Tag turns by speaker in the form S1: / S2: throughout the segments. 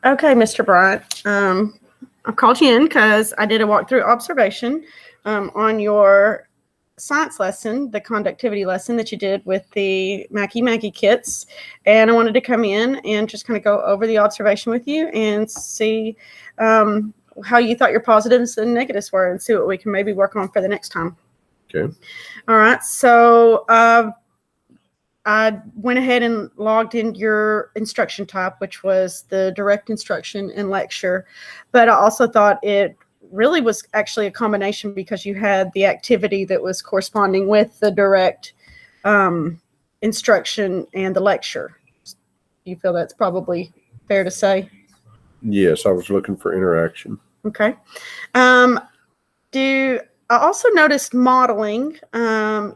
S1: Okay, Mr. Bryant. I called you in because I did a walkthrough observation on your science lesson, the conductivity lesson that you did with the Mackie kits. And I wanted to come in and just kind of go over the observation with you and see how you thought your positives and negatives were and see what we can maybe work on for the next time.
S2: Okay.
S1: All right. So I went ahead and logged in your instruction type, which was the direct instruction and lecture. But I also thought it really was actually a combination because you had the activity that was corresponding with the direct instruction and the lecture. Do you feel that's probably fair to say?
S2: Yes, I was looking for interaction.
S1: Okay. I also noticed modeling.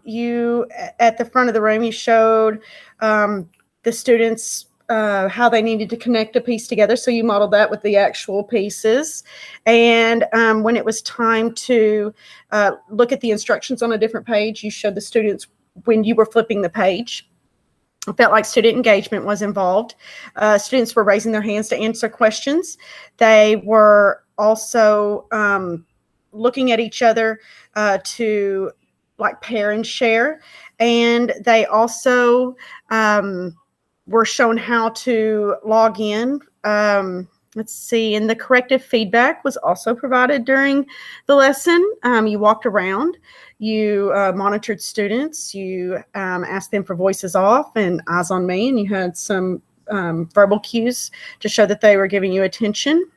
S1: You at the front of the room, you showed the students how they needed to connect a piece together. So you modeled that with the actual pieces. And when it was time to look at the instructions on a different page, you showed the students when you were flipping the page. I felt like student engagement was involved. Students were raising their hands to answer questions. They were also looking at each other to like pair and share. And they also were shown how to log in. Let's see, and the corrective feedback was also provided during the lesson. You walked around, you monitored students, you asked them for voices off and eyes on me, and you had some verbal cues to show that they were giving you attention.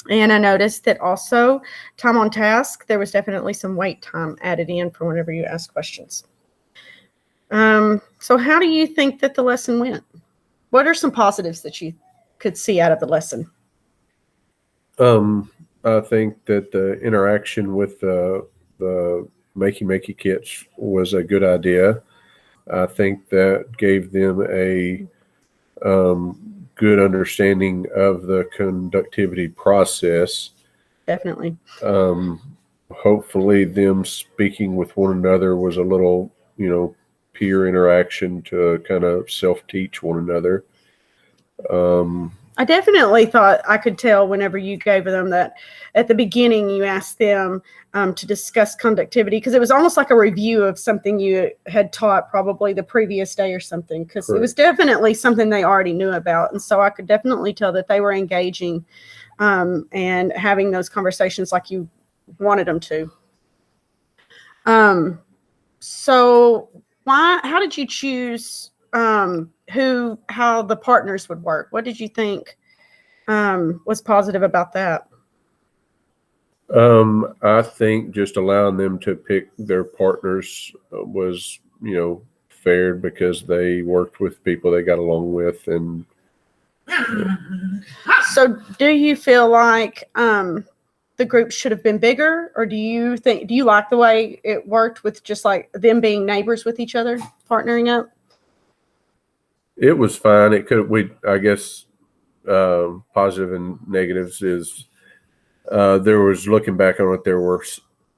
S1: And I noticed that also time on task, there was definitely some wait time added in for whenever you ask questions. So how do you think that the lesson went? What are some positives that you could see out of the lesson?
S2: I think that the interaction with the Makey kits was a good idea. I think that gave them a good understanding of the conductivity process.
S1: Definitely.
S2: Hopefully, them speaking with one another was a little, peer interaction to kind of self-teach one another.
S1: I definitely thought I could tell whenever you gave them that at the beginning you asked them to discuss conductivity because it was almost like a review of something you had taught probably the previous day or something because it was definitely something they already knew about. And so I could definitely tell that they were engaging and having those conversations like you wanted them to. So how did you choose how the partners would work? What did you think was positive about that?
S2: I think just allowing them to pick their partners was, fair because they worked with people they got along with. And
S1: so do you feel like the group should have been bigger, or do you like the way it worked with just like them being neighbors with each other, partnering up?
S2: It was fine. I guess positive and negatives is there was, looking back on it, there were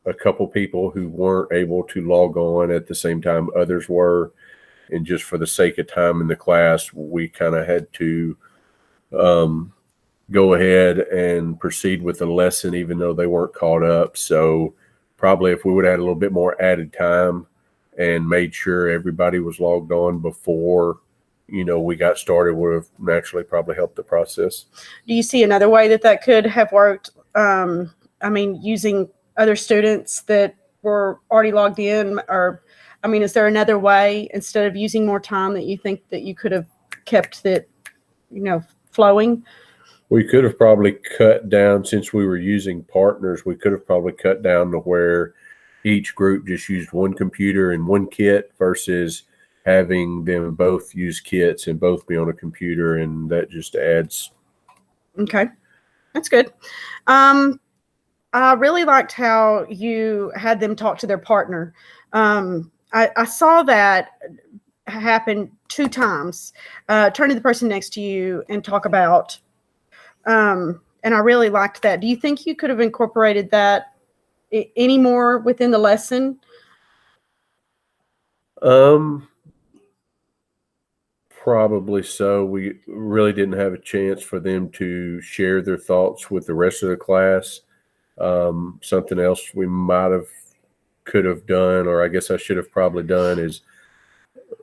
S2: a couple people who weren't able to log on at the same time others were. And just for the sake of time in the class, we kind of had to go ahead and proceed with the lesson, even though they weren't caught up. So probably if we would have had a little bit more added time and made sure everybody was logged on before, we got started, would have naturally probably helped the process.
S1: Do you see another way that could have worked? Using other students that were already logged in, or, is there another way instead of using more time that you think that you could have kept it, flowing?
S2: We could have probably cut down, since we were using partners, we could have probably cut down to where each group just used one computer and one kit versus having them both use kits and both be on a computer, and that just adds.
S1: Okay, that's good. I really liked how you had them talk to their partner. I saw that happen 2 times. Turn to the person next to you and talk about. And I really liked that. Do you think you could have incorporated that any more within the lesson?
S2: Probably so. We really didn't have a chance for them to share their thoughts with the rest of the class. Something else we could have done, or I guess I should have probably done, is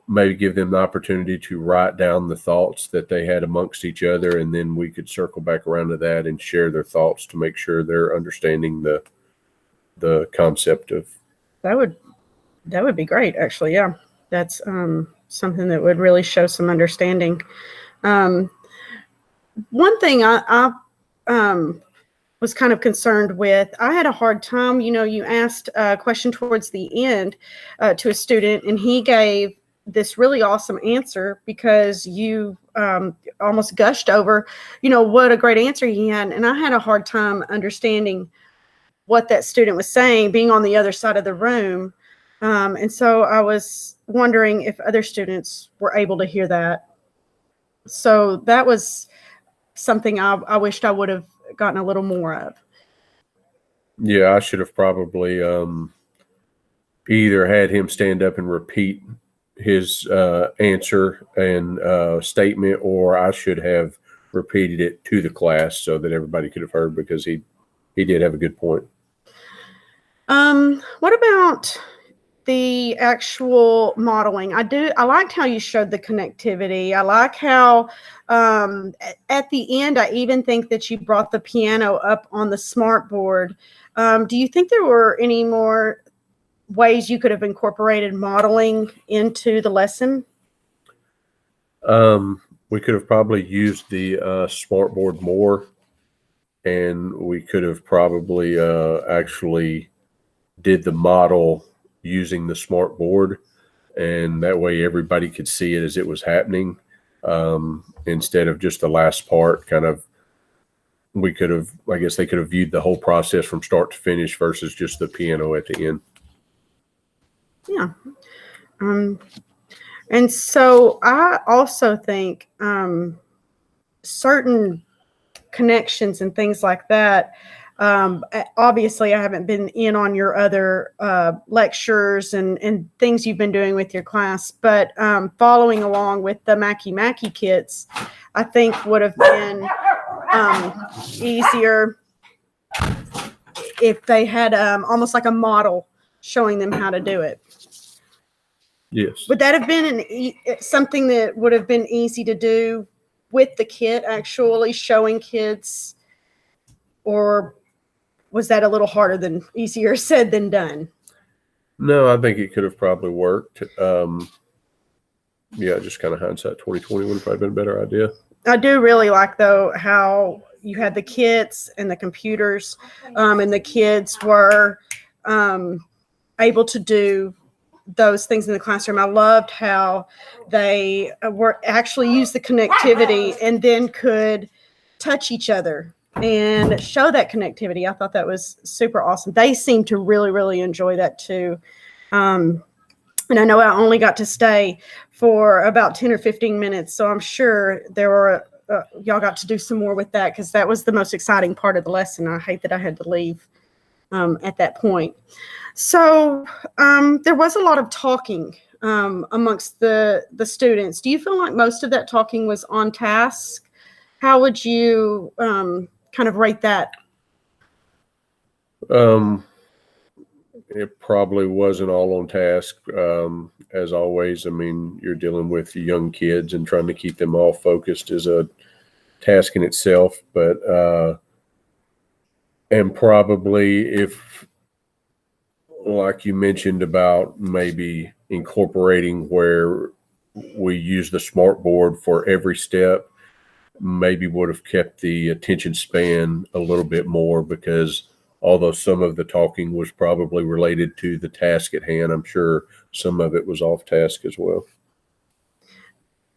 S2: maybe give them the opportunity to write down the thoughts that they had amongst each other, and then we could circle back around to that and share their thoughts to make sure they're understanding the concept of.
S1: That would be great, actually. Yeah, that's something that would really show some understanding. One thing I was kind of concerned with, I had a hard time. You asked a question towards the end to a student, and he gave this really awesome answer because you almost gushed over, what a great answer he had. And I had a hard time understanding what that student was saying, being on the other side of the room. And so I was wondering if other students were able to hear that. So that was something I wished I would have gotten a little more of.
S2: Yeah, I should have probably either had him stand up and repeat his answer and statement, or I should have repeated it to the class so that everybody could have heard, because he did have a good point.
S1: What about the actual modeling? I liked how you showed the connectivity. I like how at the end, I even think that you brought the piano up on the smart board. Do you think there were any more ways you could have incorporated modeling into the lesson?
S2: We could have probably used the smart board more, and we could have probably actually did the model using the smart board, and that way everybody could see it as it was happening, instead of just the last part. Kind of, I guess they could have viewed the whole process from start to finish versus just the piano at the end.
S1: Yeah. And so I also think certain connections and things like that. Obviously, I haven't been in on your other lectures and things you've been doing with your class, but following along with the Mackie kits, I think would have been easier if they had almost like a model showing them how to do it.
S2: Yes.
S1: Would that have been something that would have been easy to do with the kit, actually showing kids, or was that a little easier said than done?
S2: No, I think it could have probably worked. Yeah, just kind of hindsight 2020 would have probably been a better idea.
S1: I do really like, though, how you had the kits and the computers, and the kids were able to do those things in the classroom. I loved how they were actually used the connectivity and then could touch each other and show that connectivity. I thought that was super awesome. They seemed to really, really enjoy that too. And I know I only got to stay for about 10 or 15 minutes, so I'm sure there were y'all got to do some more with that, because that was the most exciting part of the lesson. I hate that I had to leave at that point. So there was a lot of talking amongst the students. Do you feel like most of that talking was on task? How would you kind of rate that?
S2: It probably wasn't all on task. As always, I mean, you're dealing with young kids, and trying to keep them all focused is a task in itself. But and probably, if, like you mentioned about maybe incorporating where we use the smart board for every step, maybe would have kept the attention span a little bit more, because although some of the talking was probably related to the task at hand, I'm sure some of it was off task as well.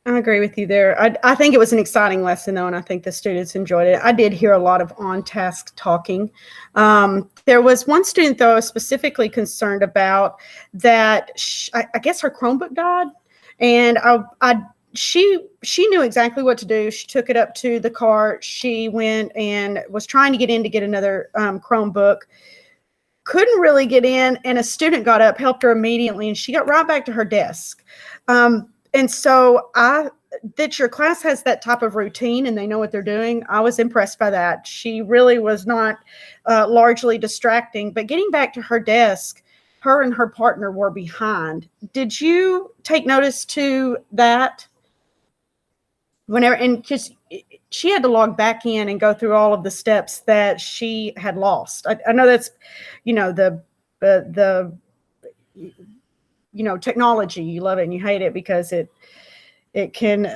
S1: I agree with you there. I think it was an exciting lesson, though, and I think the students enjoyed it. I did hear a lot of on-task talking. There was one student, though, I was specifically concerned about that. I guess her Chromebook died, and she knew exactly what to do. She took it up to the cart. She went and was trying to get in to get another Chromebook. Couldn't really get in, and a student got up, helped her immediately, and she got right back to her desk. And so that your class has that type of routine and they know what they're doing. I was impressed by that. She really was not largely distracting. But getting back to her desk, her and her partner were behind. Did you take notice to that? Whenever, and because she had to log back in and go through all of the steps that she had lost. I know that's, the technology, you love it and you hate it because it can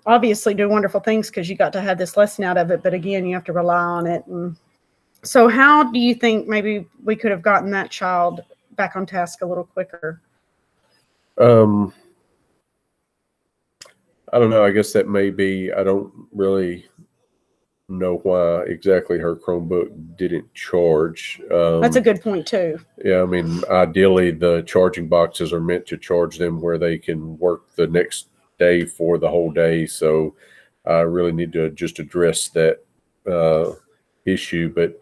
S1: obviously do wonderful things because you got to have this lesson out of it. But again, you have to rely on it. And so how do you think maybe we could have gotten that child back on task a little quicker?
S2: I don't know. I guess that may be, I don't really know why exactly her Chromebook didn't charge.
S1: That's a good point too.
S2: Yeah, I mean, ideally the charging boxes are meant to charge them where they can work the next day for the whole day. So I really need to just address that issue. But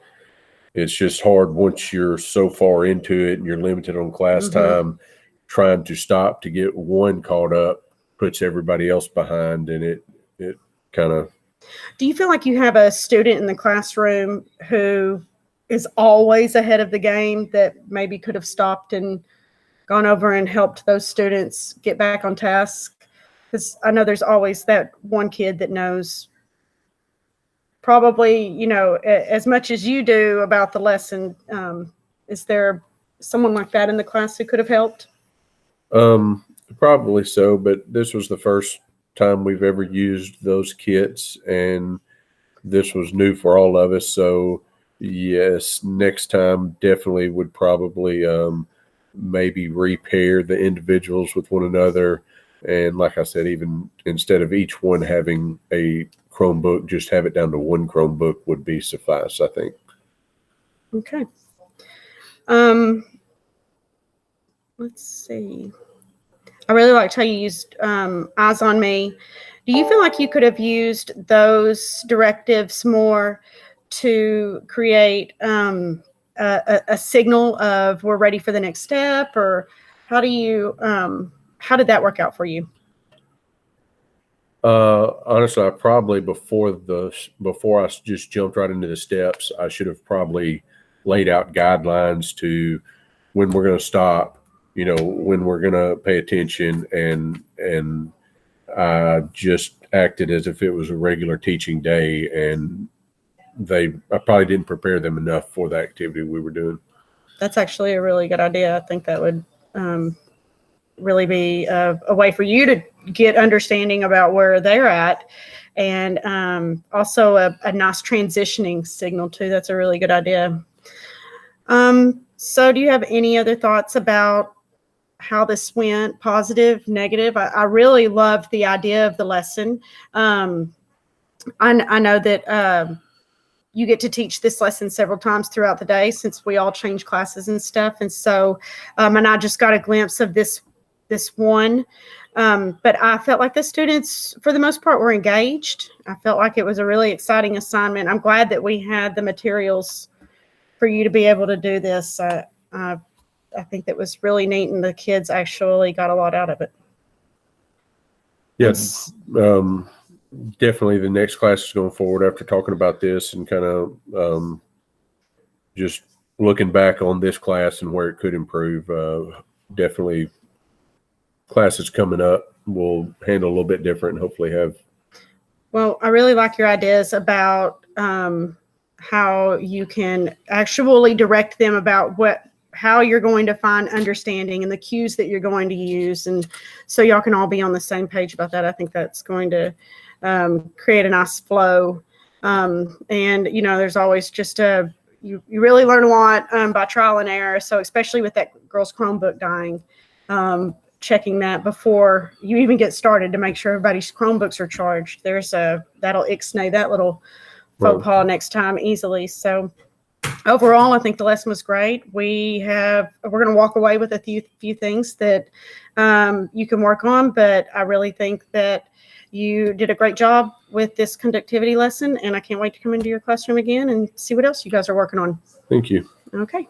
S2: it's just hard once you're so far into it and you're limited on class time, trying to stop to get one caught up puts everybody else behind, and it kind of.
S1: Do you feel like you have a student in the classroom who is always ahead of the game that maybe could have stopped and gone over and helped those students get back on task? Because I know there's always that one kid that knows probably, as much as you do about the lesson. Is there someone like that in the class who could have helped?
S2: Probably so, but this was the first time we've ever used those kits, and this was new for all of us. So yes, next time definitely would probably maybe repair the individuals with one another. And like I said, even instead of each one having a Chromebook, just have it down to one Chromebook would be suffice, I think.
S1: Okay. Let's see. I really liked how you used Eyes on Me. Do you feel like you could have used those directives more to create a signal of we're ready for the next step, or how did that work out for you?
S2: Honestly, I probably before I just jumped right into the steps, I should have probably laid out guidelines to when we're going to stop, when we're going to pay attention, and I just acted as if it was a regular teaching day, and I probably didn't prepare them enough for the activity we were doing.
S1: That's actually a really good idea. I think that would really be a way for you to get understanding about where they're at, and also a nice transitioning signal too. That's a really good idea. So do you have any other thoughts about how this went? Positive, negative? I really loved the idea of the lesson. I know that you get to teach this lesson several times throughout the day since we all change classes and stuff. And so, and I just got a glimpse of this one. But I felt like the students, for the most part, were engaged. I felt like it was a really exciting assignment. I'm glad that we had the materials for you to be able to do this. I think that was really neat, and the kids actually got a lot out of it.
S2: Yes, definitely the next class is going forward after talking about this and kind of just looking back on this class and where it could improve. Definitely classes coming up will handle a little bit different and hopefully have.
S1: Well, I really like your ideas about how you can actually direct them about how you're going to find understanding and the cues that you're going to use. And so y'all can all be on the same page about that. I think that's going to create a nice flow. And, there's always just you really learn a lot by trial and error. So especially with that girl's Chromebook dying, checking that before you even get started to make sure everybody's Chromebooks are charged. That'll ixnay that little faux pas next time easily. So overall, I think the lesson was great. We're going to walk away with a few things that you can work on, but I really think that you did a great job with this conductivity lesson, and I can't wait to come into your classroom again and see what else you guys are working on.
S2: Thank you.
S1: Okay.